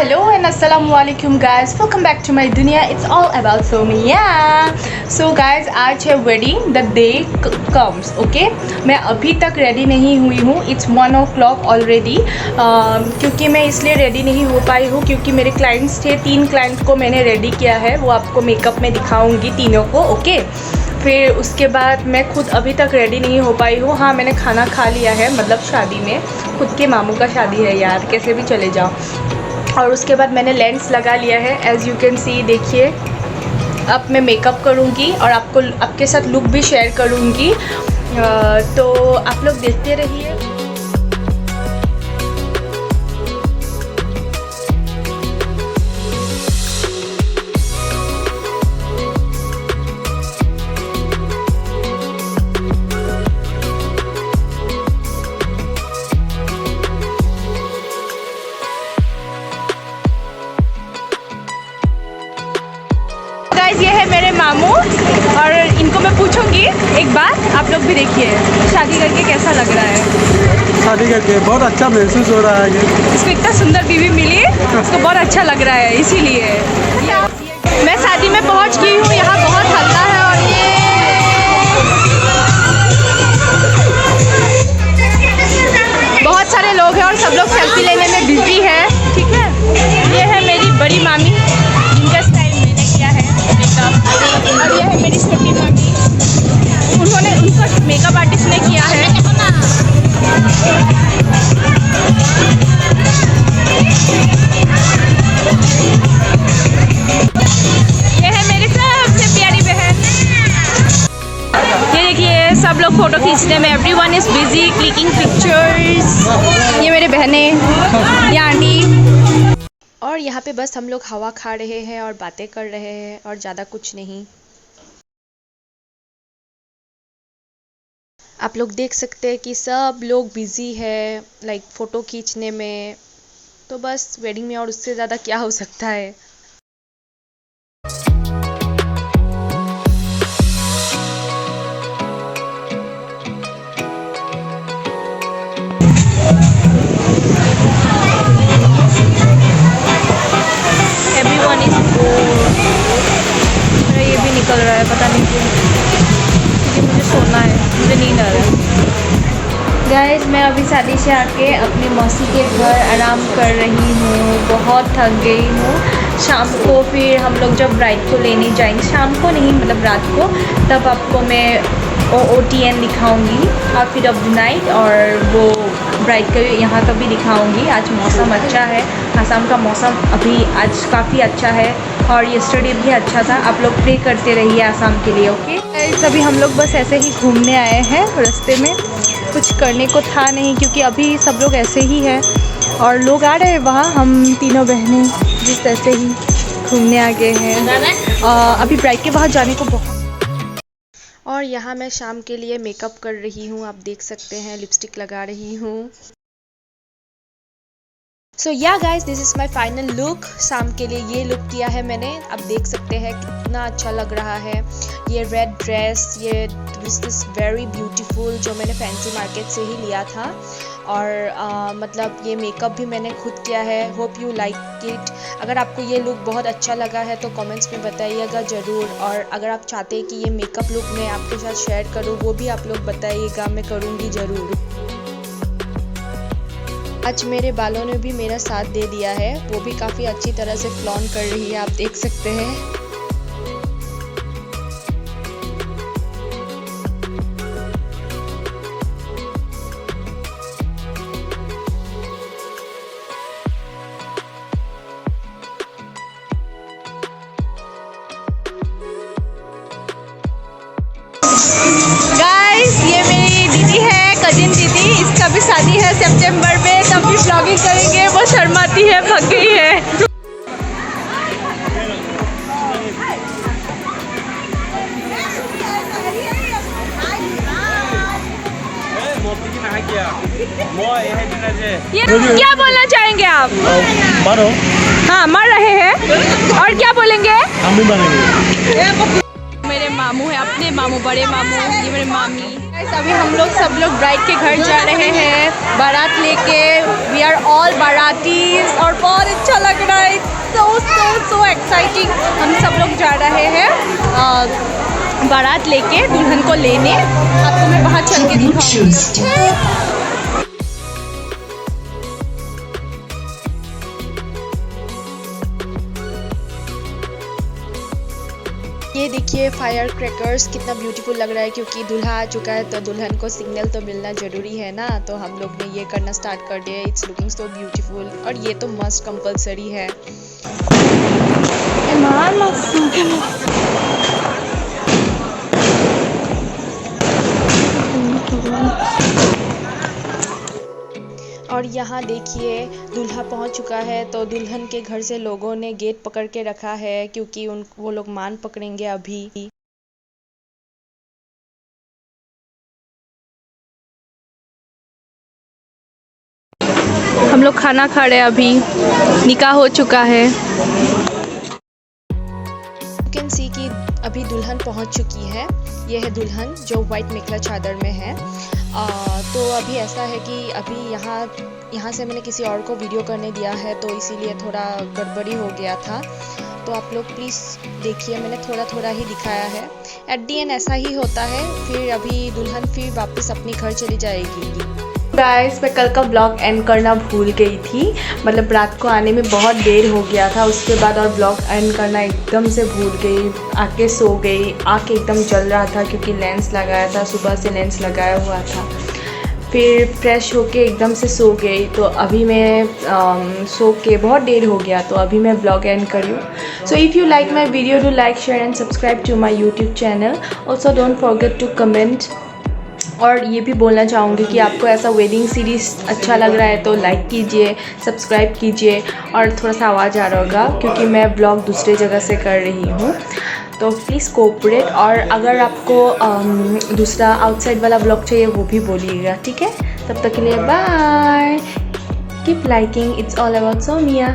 Hello and Assalamualaikum guys, welcome back to my dunia. It's all about Somiya. So guys, आज है wedding, the day comes. Okay, मैं अभी तक ready नहीं हुई हूँ. It's 1 o'clock already. क्योंकि मैं इसलिए रेडी नहीं हो पाई हूँ क्योंकि मेरे क्लाइंट्स थे, 3 क्लाइंट्स को मैंने रेडी किया है. वो आपको मेकअप में दिखाऊंगी तीनों को. ओके, फिर उसके बाद मैं खुद अभी तक रेडी नहीं हो पाई हूँ. हाँ, मैंने खाना खा लिया है, मतलब शादी में. खुद के मामू का शादी है यार, कैसे भी चले जाओ. और उसके बाद मैंने लेंस लगा लिया है, एज़ यू कैन सी. देखिए, अब मैं मेकअप करूँगी और आपके साथ लुक भी शेयर करूँगी. तो आप लोग देखते रहिए. ये है मेरे मामू और इनको मैं पूछूंगी एक बात. आप लोग भी देखिए, शादी करके कैसा लग रहा है? शादी करके बहुत अच्छा महसूस हो रहा है. इसको इतना सुंदर बीवी मिली, इसको बहुत अच्छा लग रहा है. इसीलिए मैं शादी में पहुंच गई हूँ. यहाँ बहुत हल्ला है और ये बहुत सारे लोग हैं और सब लोग सेल्फी लेने में बिजी है. ठीक है, ये है मेरी बड़ी मामी, जिनका स्टाइल मैंने किया है मेकअप. और ये है मेरी छोटी मामी, उनको मेकअप आर्टिस्ट ने किया है. ये है मेरी सबसे प्यारी बहन. ये देखिए, सब लोग फोटो खींचने में, everyone is busy clicking pictures. ये मेरे बहनें, ये आंटी. और यहाँ पे बस हम लोग हवा खा रहे हैं और बातें कर रहे हैं और ज़्यादा कुछ नहीं. आप लोग देख सकते हैं कि सब लोग बिजी है लाइक फ़ोटो खींचने में. तो बस वेडिंग में और उससे ज़्यादा क्या हो सकता है. Everyone is board. ये भी निकल रहा है, पता नहीं क्यों, क्योंकि मुझे सोना है, मुझे नींद आ रहा है. गाइस, मैं अभी शादी से आके अपनी मौसी के घर आराम कर रही हूँ. बहुत थक गई हूँ. शाम को फिर हम लोग जब ब्राइड को लेने जाएंगे, शाम को नहीं मतलब रात को, तब आपको मैं OOTN दिखाऊंगी, आउटफिट ऑफ द नाइट. और वो ब्राइड का यहाँ का भी दिखाऊंगी. आज मौसम अच्छा है, आसाम का मौसम अभी आज काफ़ी अच्छा है और यस्टरडे भी अच्छा था. आप लोग प्रे करते रहिए आसाम के लिए. ओके, अभी हम लोग बस ऐसे ही घूमने आए हैं. रास्ते में कुछ करने को था नहीं क्योंकि अभी सब लोग ऐसे ही हैं और लोग आ रहे हैं वहाँ. हम तीनों बहनें जिस ऐसे ही घूमने आ गए हैं. अभी ब्राइड के वहाँ जाने को बहुत. और यहाँ मैं शाम के लिए मेकअप कर रही हूँ. आप देख सकते हैं, लिपस्टिक लगा रही हूँ. सो yeah guys, this is my final look. शाम के लिए ये लुक किया है मैंने. आप देख सकते हैं कितना अच्छा लग रहा है. ये रेड ड्रेस, ये दिस इज़ वेरी ब्यूटीफुल, जो मैंने फैंसी मार्केट से ही लिया था. और मतलब ये मेकअप भी मैंने खुद किया है. Hope you like it. अगर आपको ये लुक बहुत अच्छा लगा है तो कमेंट्स में बताइएगा ज़रूर. और अगर आप चाहते हैं कि ये मेकअप लुक मैं आपके साथ शेयर करूँ, वो भी आप लोग बताइएगा, मैं करूँगी ज़रूर. आज मेरे बालों ने भी मेरा साथ दे दिया है. वो भी काफ़ी अच्छी तरह से फ्लॉन कर रही है, आप देख सकते हैं. गाइस, ये मेरी दीदी है, कजिन दीदी. इसका भी शादी है सितंबर में, तब भी ब्लॉगिंग करेंगे. वो शर्माती है, भाग गई है. ये क्या बोलना चाहेंगे आप? मारो. हाँ, मर रहे हैं. और क्या बोलेंगे? हम भी मारेंगे. मेरे मामू है, अपने मामू, बड़े मामू, ये मेरे मामी। अभी हम लोग सब लोग ब्राइड के घर जा रहे हैं बारात लेके। वी आर ऑल बारातीज और बहुत अच्छा लग रहा है। So exciting. हम सब लोग जा रहे हैं बारात लेके दुल्हन को लेने। आपको मैं बाहर चल के दिखाऊंगी। ये देखिए फायर क्रैकर्स कितना ब्यूटीफुल लग रहा है, क्योंकि दूल्हा आ चुका है तो दुल्हन को सिग्नल तो मिलना ज़रूरी है ना। तो हम लोग ने ये करना स्टार्ट कर दिया। इट्स लुकिंग सो ब्यूटीफुल और ये तो मस्ट कंपलसरी है। और यहाँ देखिए दूल्हा पहुँच चुका है। तो दुल्हन के घर से लोगों ने गेट पकड़ के रखा है, क्योंकि वो लोग मान पकड़ेंगे अभी। हम लोग खाना खा रहे हैं अभी। निकाह हो चुका है। यू कैन सी कि अभी दुल्हन पहुँच चुकी है। ये है दुल्हन जो वाइट मेखला चादर में है। तो अभी ऐसा है कि अभी यहाँ से मैंने किसी और को वीडियो करने दिया है, तो इसीलिए थोड़ा गड़बड़ी हो गया था। तो आप लोग प्लीज़ देखिए, मैंने थोड़ा ही दिखाया है। एट दी एंड ऐसा ही होता है। फिर अभी दुल्हन फिर वापस अपने घर चली जाएगी। गाइस, मैं कल का ब्लॉग एंड करना भूल गई थी। मतलब रात को आने में बहुत देर हो गया था, उसके बाद और ब्लॉग एंड करना एकदम से भूल गई। आके सो गई। आँख एकदम जल रहा था क्योंकि लेंस लगाया था, सुबह से लेंस लगाया हुआ था। फिर फ्रेश होके एकदम से सो गई। तो अभी मैं सो के बहुत देर हो गया, तो अभी मैं ब्लॉग एंड करी हूँ। So if you like my video, do like, share and subscribe to my YouTube channel. Also don't forget to comment. और ये भी बोलना चाहूँगी कि आपको ऐसा वेडिंग सीरीज़ अच्छा लग रहा है तो लाइक कीजिए, सब्सक्राइब कीजिए। और थोड़ा सा आवाज़ आ रहा होगा क्योंकि मैं ब्लॉग दूसरे जगह से कर रही हूँ, तो प्लीज़ कोऑपरेट। और अगर आपको दूसरा आउटसाइड वाला ब्लॉग चाहिए वो भी बोलिएगा, ठीक है। तब तक के लिए bye. Keep liking, it's all about Somiya.